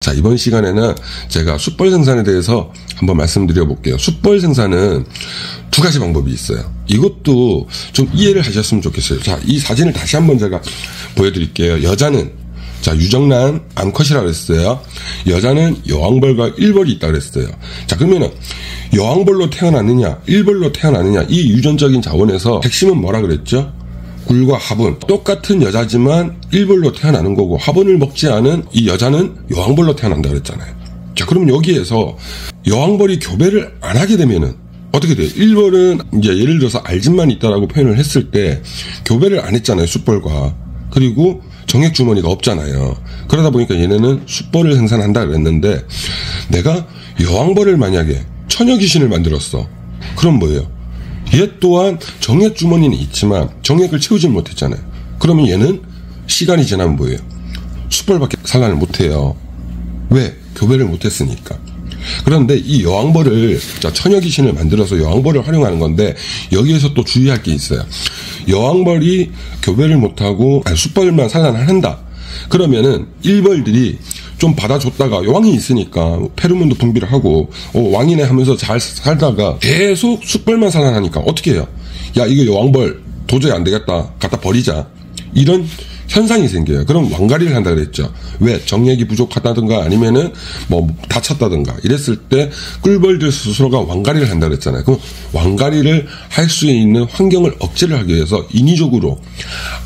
자, 이번 시간에는 제가 숯벌 생산에 대해서 한번 말씀드려 볼게요. 숯벌 생산은 두 가지 방법이 있어요. 이것도 좀 이해를 하셨으면 좋겠어요. 자, 이 사진을 다시 한번 제가 보여드릴게요. 여자는, 자, 유정란 암컷이라고 그랬어요. 여자는 여왕벌과 일벌이 있다고 그랬어요. 자, 그러면은 여왕벌로 태어났느냐, 일벌로 태어났느냐, 이 유전적인 자원에서 핵심은 뭐라 그랬죠? 굴과 화분. 똑같은 여자지만 일벌로 태어나는 거고, 화분을 먹지 않은 이 여자는 여왕벌로 태어난다 그랬잖아요. 자, 그러면 여기에서 여왕벌이 교배를 안 하게 되면은 어떻게 돼요? 일벌은 이제 예를 들어서 알집만 있다라고 표현을 했을 때 교배를 안 했잖아요, 숯벌과. 그리고 정액 주머니가 없잖아요. 그러다 보니까 얘네는 숯벌을 생산한다 그랬는데, 내가 여왕벌을 만약에 처녀 귀신을 만들었어. 그럼 뭐예요? 얘 또한 정액 주머니는 있지만 정액을 채우지 못했잖아요. 그러면 얘는 시간이 지나면 뭐예요? 숯벌밖에 산란을 못해요. 왜? 교배를 못했으니까. 그런데 이 여왕벌을, 자, 처녀 귀신을 만들어서 여왕벌을 활용하는 건데, 여기에서 또 주의할 게 있어요. 여왕벌이 교배를 못하고 숯벌만 산란을 한다. 그러면은 일벌들이 좀 받아줬다가 왕이 있으니까 페로몬도 분비를 하고 왕이네 하면서 잘 살다가 계속 숯벌만 산란하니까 어떻게 해요? 야, 이거 여왕벌 도저히 안 되겠다, 갖다 버리자, 이런 현상이 생겨요. 그럼 왕가리를 한다 그랬죠. 왜? 정액이 부족하다든가 아니면은 뭐 다쳤다든가 이랬을 때 꿀벌들 스스로가 왕가리를 한다 그랬잖아요. 그럼 왕가리를 할 수 있는 환경을 억제를 하기 위해서 인위적으로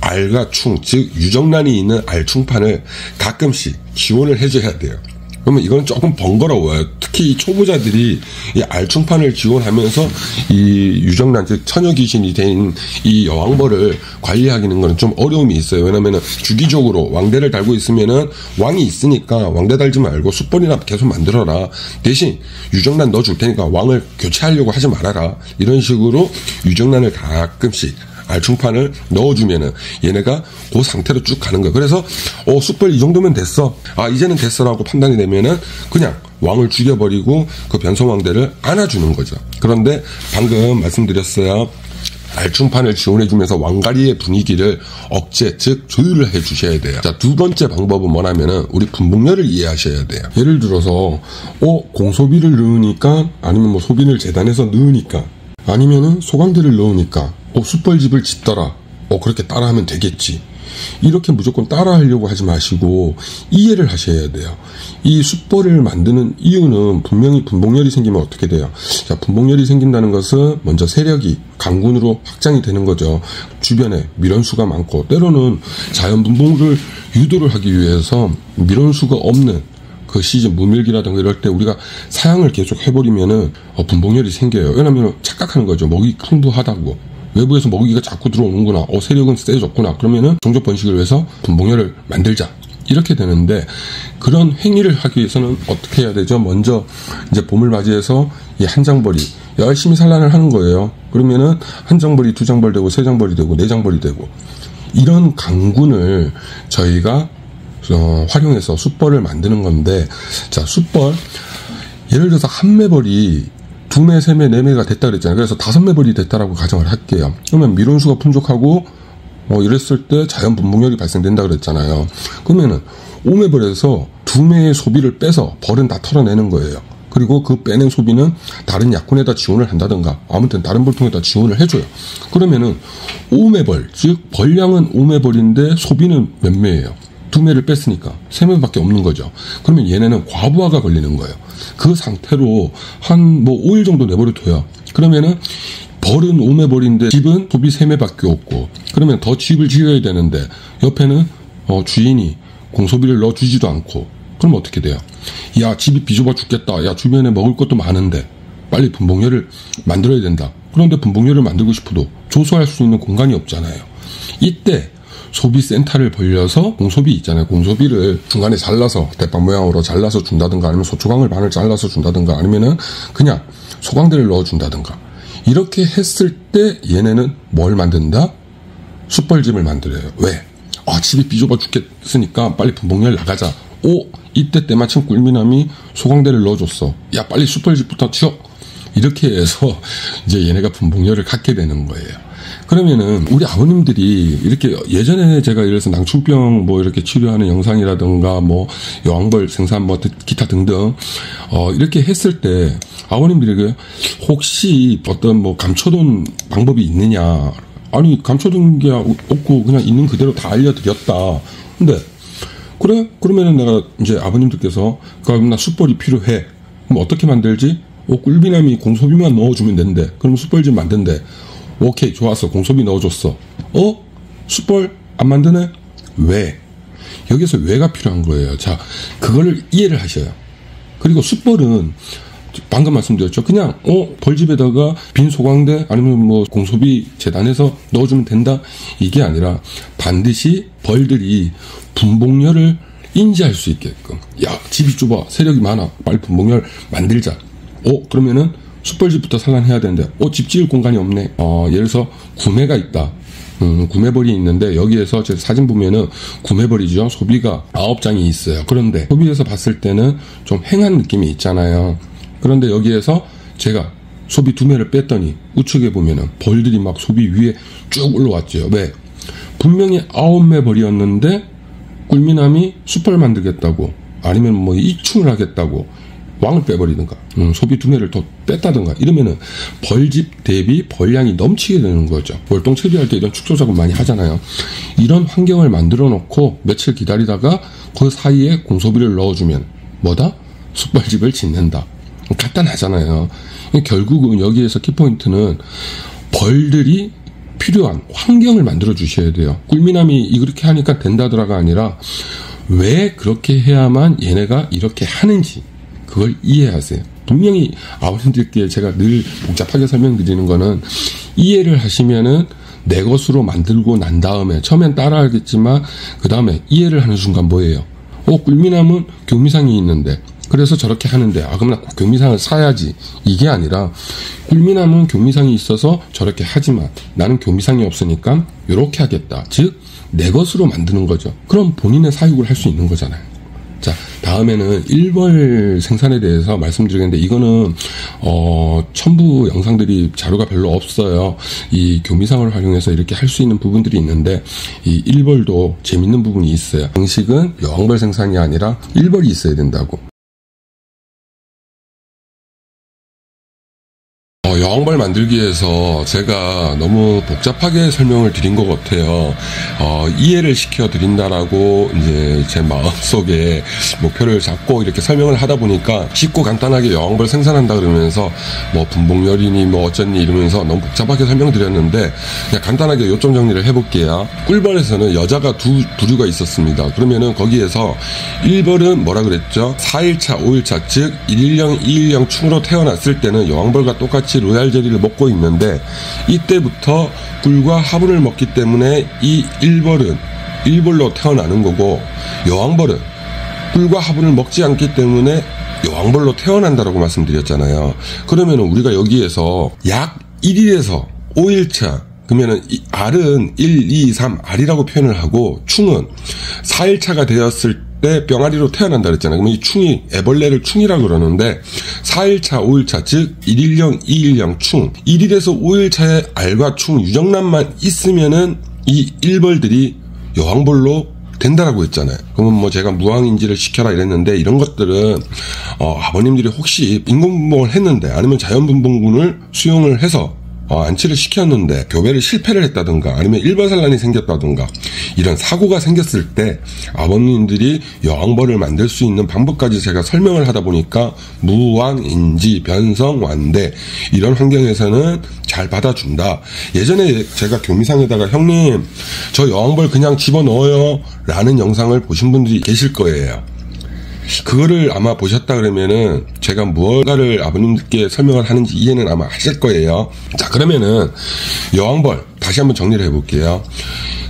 알과 충, 즉 유정란이 있는 알충판을 가끔씩 지원을 해줘야 돼요. 그러면 이건 조금 번거로워요. 특히 이 초보자들이 이 알충판을 지원하면서 이 유정란, 즉 처녀 귀신이 된 이 여왕벌을 관리하기는 거는 좀 어려움이 있어요. 왜냐면은 주기적으로 왕대를 달고 있으면은 왕이 있으니까 왕대 달지 말고 숯벌이나 계속 만들어라. 대신 유정란 넣어줄 테니까 왕을 교체하려고 하지 말아라. 이런 식으로 유정란을 가끔씩 알충판을 넣어주면은 얘네가 그 상태로 쭉 가는 거예요. 그래서 숯벌 이 정도면 됐어, 아 이제는 됐어라고 판단이 되면은 그냥 왕을 죽여버리고 그 변성왕대를 안아주는 거죠. 그런데 방금 말씀드렸어요. 알충판을 지원해주면서 왕가리의 분위기를 억제, 즉 조율을 해주셔야 돼요. 자, 두 번째 방법은 뭐냐면은 우리 분봉열을 이해하셔야 돼요. 예를 들어서 공소비를 넣으니까, 아니면 뭐 소비를 재단해서 넣으니까, 아니면은 소강대를 넣으니까 숯벌집을 짓더라, 그렇게 따라하면 되겠지, 이렇게 무조건 따라하려고 하지 마시고 이해를 하셔야 돼요. 이 숯벌을 만드는 이유는 분명히 분봉열이 생기면 어떻게 돼요? 자, 분봉열이 생긴다는 것은 먼저 세력이 강군으로 확장이 되는 거죠. 주변에 밀원수가 많고, 때로는 자연 분봉을 유도를 하기 위해서 밀원수가 없는 그 시즌, 무밀기라든가 이럴 때 우리가 사양을 계속 해버리면은 분봉열이 생겨요. 왜냐면 착각하는 거죠. 먹이 풍부하다고. 외부에서 먹이가 자꾸 들어오는구나, 세력은 세졌구나, 그러면은 종족 번식을 위해서 분봉열을 만들자, 이렇게 되는데, 그런 행위를 하기 위해서는 어떻게 해야 되죠? 먼저 이제 봄을 맞이해서 이 한장벌이 열심히 산란을 하는 거예요. 그러면은 한장벌이 두장벌 되고 세장벌이 되고 네장벌이 되고, 이런 강군을 저희가 활용해서 숯벌을 만드는 건데, 자, 숯벌 예를 들어서 한 매벌이 2매, 3매, 4매가 됐다 그랬잖아요. 그래서 5매벌이 됐다라고 가정을 할게요. 그러면 밀원수가 풍족하고 이랬을 때 자연 분봉열이 발생된다 그랬잖아요. 그러면은 5매벌에서 2매의 소비를 빼서 벌은 다 털어내는 거예요. 그리고 그 빼낸 소비는 다른 약군에다 지원을 한다든가 아무튼 다른 벌통에다 지원을 해줘요. 그러면은 5매벌, 즉 벌량은 5매벌인데 소비는 몇 매예요? 2매를 뺐으니까 3매밖에 없는 거죠. 그러면 얘네는 과부하가 걸리는 거예요. 그 상태로 한 5일 정도 내버려둬요. 그러면은 벌은 5매벌인데 집은 소비 3매밖에 없고, 그러면 더 집을 지어야 되는데 옆에는 주인이 공소비를 넣어주지도 않고, 그럼 어떻게 돼요? 야, 집이 비좁아 죽겠다, 야 주변에 먹을 것도 많은데 빨리 분봉열을 만들어야 된다. 그런데 분봉열을 만들고 싶어도 조소할 수 있는 공간이 없잖아요. 이때 소비센터를 벌려서 공소비 있잖아요. 공소비를 중간에 잘라서 대빵 모양으로 잘라서 준다든가, 아니면 소초강을 반을 잘라서 준다든가, 아니면은 그냥 소강대를 넣어준다든가, 이렇게 했을 때 얘네는 뭘 만든다? 숯벌집을 만들어요. 왜? 집이 비좁아 죽겠으니까 빨리 분봉열 나가자. 이때 때마침 꿀미남이 소강대를 넣어줬어. 야, 빨리 숯벌집부터 치워. 이렇게 해서 이제 얘네가 분봉열을 갖게 되는 거예요. 그러면은 우리 아버님들이 이렇게 예전에 제가 예를 들어서 낭충병 뭐 이렇게 치료하는 영상이라든가 뭐 여왕벌 생산 뭐 기타 등등 이렇게 했을 때 아버님들에게 혹시 어떤 뭐 감춰둔 방법이 있느냐. 아니 감춰둔 게 없고 그냥 있는 그대로 다 알려드렸다. 근데 그래? 그러면은 내가 이제 아버님들께서 그럼 나 숯벌이 필요해. 그럼 어떻게 만들지? 꿀미남이 공소비만 넣어주면 된대. 그럼 숯벌집 만든대. 오케이 좋았어. 공소비 넣어줬어. 숯벌 안 만드네? 왜? 여기서 왜가 필요한 거예요. 자, 그거를 이해를 하셔요. 그리고 숯벌은 방금 말씀드렸죠. 그냥 벌집에다가 빈 소광대 아니면 뭐 공소비 재단해서 넣어주면 된다. 이게 아니라 반드시 벌들이 분봉열을 인지할 수 있게끔. 야, 집이 좁아. 세력이 많아. 빨리 분봉열 만들자. 그러면은 숯벌집부터 산란해야 되는데 집 지을 공간이 없네. 예를 들어서 구매가 있다. 구매벌이 있는데 여기에서 제 사진 보면은 구매벌이죠. 소비가 9장이 있어요. 그런데 소비에서 봤을 때는 좀 행한 느낌이 있잖아요. 그런데 여기에서 제가 소비 2매를 뺐더니 우측에 보면은 벌들이 막 소비 위에 쭉 올라왔죠. 왜? 분명히 9매 벌이었는데 꿀미남이 숯벌 만들겠다고 아니면 뭐 이충을 하겠다고 왕을 빼버리든가 소비 2매를 더 뺐다든가 이러면은 벌집 대비 벌량이 넘치게 되는 거죠. 월동 처리할 때 이런 축소 작업 많이 하잖아요. 이런 환경을 만들어 놓고 며칠 기다리다가 그 사이에 공소비를 넣어주면 뭐다? 숯벌집을 짓는다. 간단하잖아요. 결국은 여기에서 키포인트는 벌들이 필요한 환경을 만들어 주셔야 돼요. 꿀미남이 이렇게 하니까 된다더라가 아니라 왜 그렇게 해야만 얘네가 이렇게 하는지 그걸 이해하세요. 분명히 아버님들께 제가 늘 복잡하게 설명드리는 거는 이해를 하시면은 내 것으로 만들고 난 다음에 처음엔 따라하겠지만 그 다음에 이해를 하는 순간 뭐예요? 꿀미남은 교미상이 있는데 그래서 저렇게 하는데 그럼 나 교미상을 사야지. 이게 아니라 꿀미남은 교미상이 있어서 저렇게 하지만 나는 교미상이 없으니까 이렇게 하겠다. 즉 내 것으로 만드는 거죠. 그럼 본인의 사육을 할 수 있는 거잖아요. 자, 다음에는 일벌 생산에 대해서 말씀드리겠는데 이거는 첨부 영상들이 자료가 별로 없어요. 이 교미상을 활용해서 이렇게 할 수 있는 부분들이 있는데 이 일벌도 재밌는 부분이 있어요. 방식은 여왕벌 생산이 아니라 일벌이 있어야 된다고. 여왕벌 만들기 위해서 제가 너무 복잡하게 설명을 드린 것 같아요. 이해를 시켜드린다라고 이제 제 마음속에 목표를 잡고 이렇게 설명을 하다 보니까 쉽고 간단하게 여왕벌 생산한다 그러면서 뭐 분봉열이니 뭐 어쩌니 이러면서 너무 복잡하게 설명드렸는데 그냥 간단하게 요점 정리를 해볼게요. 꿀벌에서는 여자가 두 부류가 있었습니다. 그러면은 거기에서 1벌은 뭐라 그랬죠? 4일차, 5일차 즉 1일령, 2일령 충으로 태어났을 때는 여왕벌과 똑같이 로얄 제리를 먹고 있는데 이때부터 꿀과 화분을 먹기 때문에 이 1벌은 1벌로 태어나는 거고 여왕벌은 꿀과 화분을 먹지 않기 때문에 여왕벌로 태어난다라고 말씀드렸잖아요. 그러면 우리가 여기에서 약 1일에서 5일차 그러면은 알은 1, 2, 3 알이라고 표현을 하고 충은 4일차가 되었을 때 병아리로 태어난다 그랬잖아요. 그러면 이 충이 애벌레를 충이라고 그러는데 4일차, 5일차 즉 1일령, 2일령 충 1일에서 5일차의 알과 충 유정란만 있으면은 이 일벌들이 여왕벌로 된다라고 했잖아요. 그러면 뭐 제가 무항인지를 시켜라 이랬는데 이런 것들은 아버님들이 혹시 인공분봉을 했는데 아니면 자연분봉군을 수용을 해서 안치를 시켰는데 교배를 실패를 했다든가 아니면 일벌산란이 생겼다든가 이런 사고가 생겼을 때 아버님들이 여왕벌을 만들 수 있는 방법까지 제가 설명을 하다 보니까 무왕인지 변성 완대 이런 환경에서는 잘 받아준다. 예전에 제가 교미상에다가 형님 저 여왕벌 그냥 집어넣어요 라는 영상을 보신 분들이 계실 거예요. 그거를 아마 보셨다 그러면은 제가 무엇가를 아버님들께 설명을 하는지 이해는 아마 하실 거예요. 자, 그러면은 여왕벌 다시 한번 정리를 해볼게요.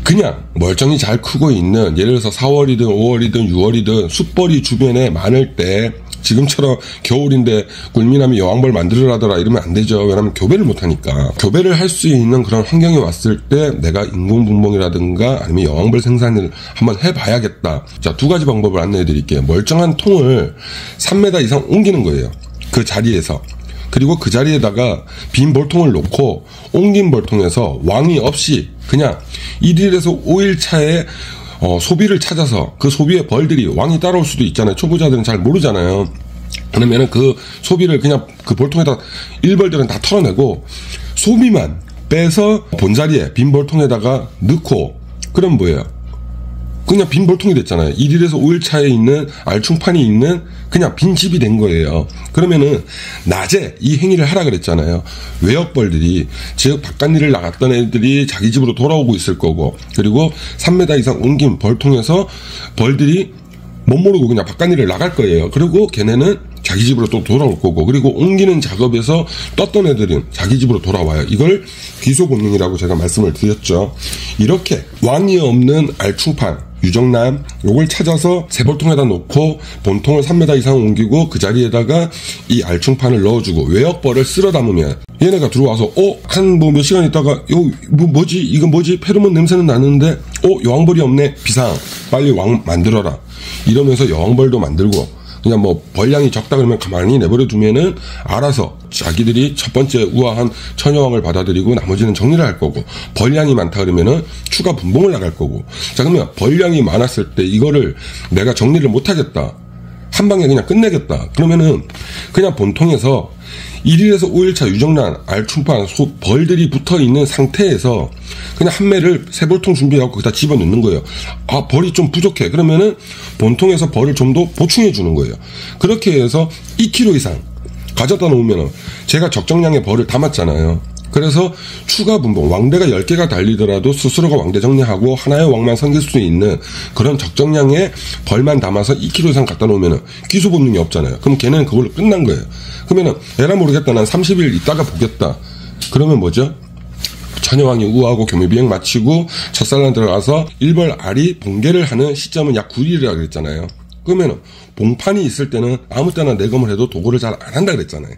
그냥 멀쩡히 잘 크고 있는 예를 들어서 4월이든 5월이든 6월이든 숯벌이 주변에 많을 때 지금처럼 겨울인데 꿀미남이 여왕벌 만들으라더라 이러면 안 되죠. 왜냐면 교배를 못하니까. 교배를 할 수 있는 그런 환경이 왔을 때 내가 인공분봉이라든가 아니면 여왕벌 생산을 한번 해봐야겠다. 자, 두 가지 방법을 안내해 드릴게요. 멀쩡한 통을 3m 이상 옮기는 거예요. 그 자리에서. 그리고 그 자리에다가 빈 벌통을 놓고 옮긴 벌통에서 왕이 없이 그냥 1일에서 5일 차에 소비를 찾아서 그 소비의 벌들이 왕이 따라올 수도 있잖아요. 초보자들은 잘 모르잖아요. 그러면은 그 소비를 그냥 그 벌통에다 일벌들은 다 털어내고 소비만 빼서 본자리에 빈 벌통에다가 넣고 그럼 뭐예요? 그냥 빈 벌통이 됐잖아요. 1일에서 5일 차에 있는 알충판이 있는 그냥 빈 집이 된 거예요. 그러면은 낮에 이 행위를 하라 그랬잖아요. 외역벌들이, 즉 바깥일을 나갔던 애들이 자기 집으로 돌아오고 있을 거고, 그리고 3m 이상 옮긴 벌통에서 벌들이 못 모르고 그냥 바깥일을 나갈 거예요. 그리고 걔네는 자기 집으로 또 돌아올 거고, 그리고 옮기는 작업에서 떴던 애들은 자기 집으로 돌아와요. 이걸 귀소본능이라고 제가 말씀을 드렸죠. 이렇게 왕이 없는 알충판, 유정남, 요걸 찾아서 세벌통에다 놓고 본통을 3m 이상 옮기고 그 자리에다가 이 알충판을 넣어주고 외역벌을 쓸어 담으면 얘네가 들어와서 한 몇 시간 있다가 뭐지? 이건 뭐지? 페로몬 냄새는 나는데 여왕벌이 없네. 비상. 빨리 왕 만들어라. 이러면서 여왕벌도 만들고 그냥 뭐 벌량이 적다 그러면 가만히 내버려 두면은 알아서 자기들이 첫 번째 우아한 처녀왕을 받아들이고 나머지는 정리를 할 거고, 벌량이 많다 그러면은 추가 분봉을 나갈 거고. 자, 그러면 벌량이 많았을 때 이거를 내가 정리를 못 하겠다, 한 방에 그냥 끝내겠다 그러면은 그냥 본통에서 1일에서 5일차 유정란, 알충판, 벌들이 붙어있는 상태에서 그냥 한 매를 세 벌통 준비하고 거기다 집어넣는 거예요. 아, 벌이 좀 부족해. 그러면은 본통에서 벌을 좀 더 보충해 주는 거예요. 그렇게 해서 2kg 이상 가져다 놓으면은 제가 적정량의 벌을 담았잖아요. 그래서 추가 분봉, 왕대가 10개가 달리더라도 스스로가 왕대 정리하고 하나의 왕만 섬길 수 있는 그런 적정량의 벌만 담아서 2kg 이상 갖다 놓으면은 귀소 본능이 없잖아요. 그럼 걔는 그걸로 끝난 거예요. 그러면은 에라 모르겠다, 난 30일 있다가 보겠다. 그러면 뭐죠? 처녀왕이 우하고 교묘비행 마치고 첫살날 들어가서 일벌 알이 봉개를 하는 시점은 약 9일이라고 그랬잖아요. 그러면은 봉판이 있을 때는 아무 때나 내검을 해도 도구를 잘 안 한다 그랬잖아요.